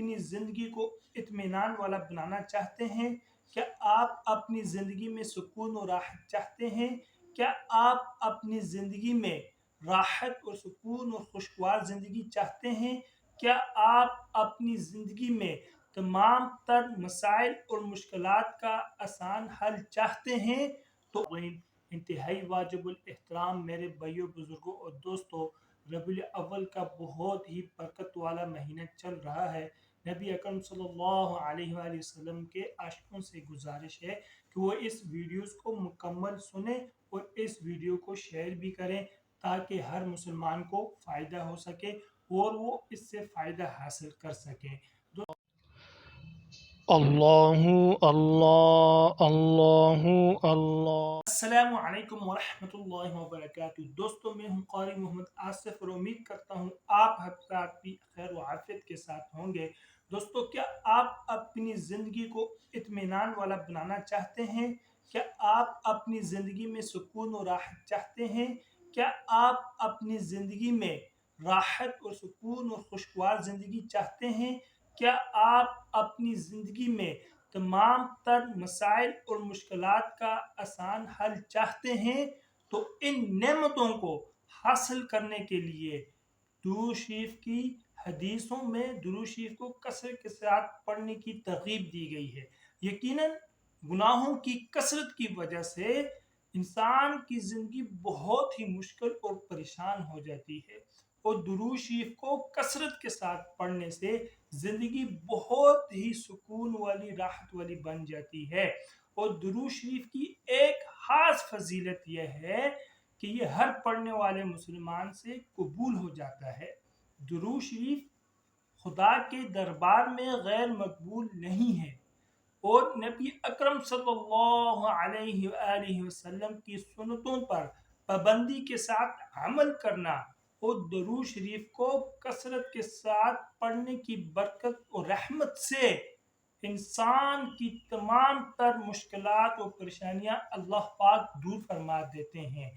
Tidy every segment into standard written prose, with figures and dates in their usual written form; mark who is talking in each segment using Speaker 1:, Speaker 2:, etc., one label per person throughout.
Speaker 1: اپنی زندگی کو اطمینان والا بنانا چاہتے ہیں؟ کیا آپ اپنی زندگی میں سکون و راحت چاہتے ہیں؟ کیا آپ اپنی زندگی میں راحت اور سکون اور خوشگوار زندگی چاہتے ہیں؟ کیا آپ اپنی زندگی میں تمام تر مسائل اور مشکلات کا آسان حل چاہتے ہیں؟ تو انتہائی واجب الاحترام میرے بھائیوں، بزرگوں اور دوستوں، ربیع الاول کا بہت ہی برکت والا مہینہ چل رہا ہے۔ نبی اکرم صلی اللہ علیہ وآلہ وسلم کے عاشقوں سے گزارش ہے کہ وہ اس ویڈیوز کو مکمل سنیں اور اس ویڈیو کو شیئر بھی کریں تاکہ ہر مسلمان کو فائدہ ہو سکے اور وہ اس سے فائدہ حاصل کر سکیں۔
Speaker 2: اللہ اللہ اللہ اللہ۔
Speaker 1: السلام علیکم ورحمۃ اللہ وبرکاتہ۔ دوستوں، میں ہوں قاری محمد آصف اور امید کرتا ہوں آپ حضرات بھی خیر و عافیت کے ساتھ ہوں گے۔ دوستوں، کیا آپ اپنی زندگی کو اطمینان والا بنانا چاہتے ہیں؟ کیا آپ اپنی زندگی میں سکون و راحت چاہتے ہیں؟ کیا آپ اپنی زندگی میں راحت اور سکون اور خوشگوار زندگی چاہتے ہیں؟ کیا آپ اپنی زندگی میں تمام تر مسائل اور مشکلات کا آسان حل چاہتے ہیں؟ تو ان نعمتوں کو حاصل کرنے کے لیے درود شریف کی حدیثوں میں درود شریف کو کثرت کے ساتھ پڑھنے کی ترغیب دی گئی ہے۔ یقیناً گناہوں کی کثرت کی وجہ سے انسان کی زندگی بہت ہی مشکل اور پریشان ہو جاتی ہے، اور درود شریف کو کثرت کے ساتھ پڑھنے سے زندگی بہت ہی سکون والی، راحت والی بن جاتی ہے۔ اور درود شریف کی ایک خاص فضیلت یہ ہے کہ یہ ہر پڑھنے والے مسلمان سے قبول ہو جاتا ہے۔ درود شریف خدا کے دربار میں غیر مقبول نہیں ہے، اور نبی اکرم صلی اللہ علیہ وآلہ وسلم کی سنتوں پر پابندی کے ساتھ عمل کرنا اور درود شریف کو کثرت کے ساتھ پڑھنے کی برکت اور رحمت سے انسان کی تمام تر مشکلات اور پریشانیاں اللہ پاک دور فرما دیتے ہیں۔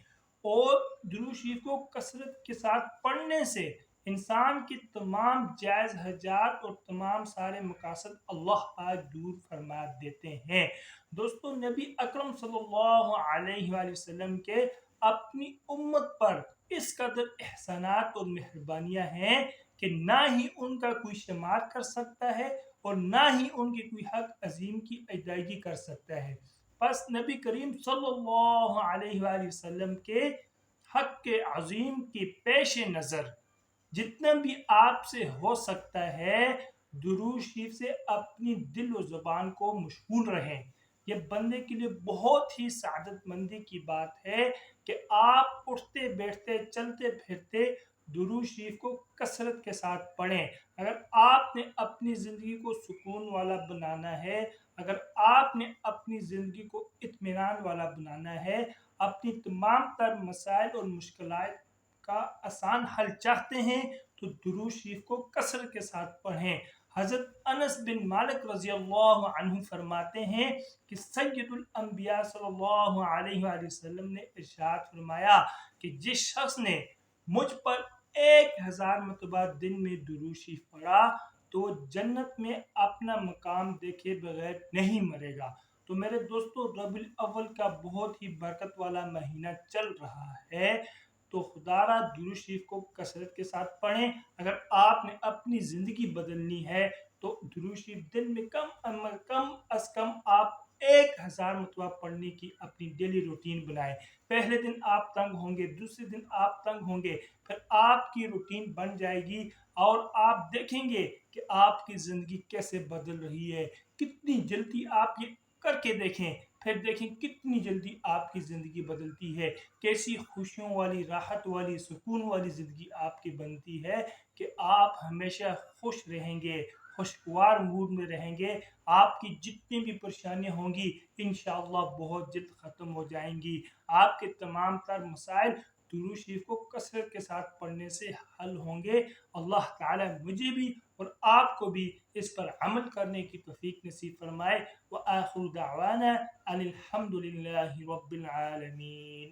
Speaker 1: اور درود شریف کو کثرت کے ساتھ پڑھنے سے انسان کی تمام جائز حاجات اور تمام سارے مقاصد اللہ پاک دور فرما دیتے ہیں۔ دوستو، نبی اکرم صلی اللہ علیہ وآلہ وسلم کے اپنی امت پر اس قدر احسانات اور مہربانیاں ہیں کہ نہ ہی ان کا کوئی شمار کر سکتا ہے اور نہ ہی ان کی کوئی حق عظیم کی ادائیگی کر سکتا ہے۔ پس نبی کریم صلی اللہ علیہ وآلہ وسلم کے حق عظیم کے پیش نظر جتنا بھی آپ سے ہو سکتا ہے درود شریف سے اپنی دل و زبان کو مشغول رہیں۔ یہ بندے کے لیے بہت ہی سعادت مندی کی بات ہے کہ آپ اٹھتے بیٹھتے چلتے پھرتے درود شریف کو کثرت کے ساتھ پڑھیں۔ اگر آپ نے اپنی زندگی کو سکون والا بنانا ہے، اگر آپ نے اپنی زندگی کو اطمینان والا بنانا ہے، اپنی تمام تر مسائل اور مشکلات کا آسان حل چاہتے ہیں، تو درود شریف کو کثرت کے ساتھ پڑھیں۔ حضرت انس بن مالک رضی اللہ عنہ فرماتے ہیں کہ سید الانبیاء صلی اللہ علیہ وآلہ وسلم نے ارشاد فرمایا کہ جس شخص نے مجھ پر 1000 مرتبہ دن میں درود شریف پڑھا تو جنت میں اپنا مقام دیکھے بغیر نہیں مرے گا۔ تو میرے دوستو، ربیع الاول کا بہت ہی برکت والا مہینہ چل رہا ہے، تو خدا را درود شریف کو کثرت کے ساتھ پڑھیں۔ اگر آپ نے اپنی زندگی بدلنی ہے تو درود شریف دن میں کم از کم آپ 1000 مرتبہ پڑھنے کی اپنی ڈیلی روٹین بنائیں۔ پہلے دن آپ تنگ ہوں گے، دوسرے دن آپ تنگ ہوں گے، پھر آپ کی روٹین بن جائے گی اور آپ دیکھیں گے کہ آپ کی زندگی کیسے بدل رہی ہے۔ کتنی جلدی آپ یہ کر کے دیکھیں، پھر دیکھیں کتنی جلدی آپ کی زندگی بدلتی ہے، کیسی خوشیوں والی، راحت والی، سکون والی زندگی آپ کی بنتی ہے کہ آپ ہمیشہ خوش رہیں گے، خوشگوار موڈ میں رہیں گے۔ آپ کی جتنی بھی پریشانیاں ہوں گی انشاءاللہ بہت جلد ختم ہو جائیں گی۔ آپ کے تمام تر مسائل درود شریف کو کثرت کے ساتھ پڑھنے سے حل ہوں گے۔ اللہ تعالی مجھے بھی اور آپ کو بھی اس پر عمل کرنے کی توفیق نصیب فرمائے۔ وآخر دعوانا ان الحمد للہ رب العالمین۔